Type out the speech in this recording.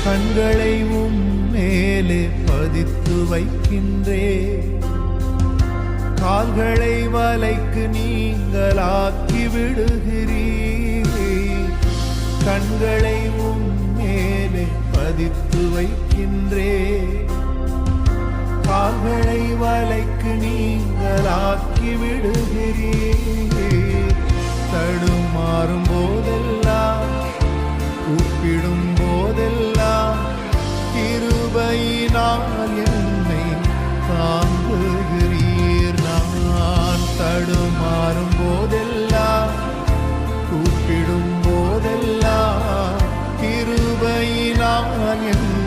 கண்களை மேலே பதித்து வைக்கின்றே, கால்களை வலைக்கு நீங்களாக்கி விடுகிறீர். கண்களை மேலே பதித்து வைக்கின்றே, கால்களை வலைக்கு நீங்களாக்கி விடுகிறீர். தடுமாறும் போதெல்லாம், கூப்பிடும் போதெல்லாம், கிருபையினால் என்னை தாங்குகிறீர். நான் தடுமாறும் போதெல்லாம், கூப்பிடும் போதெல்லாம், கிருபையினால் என்னை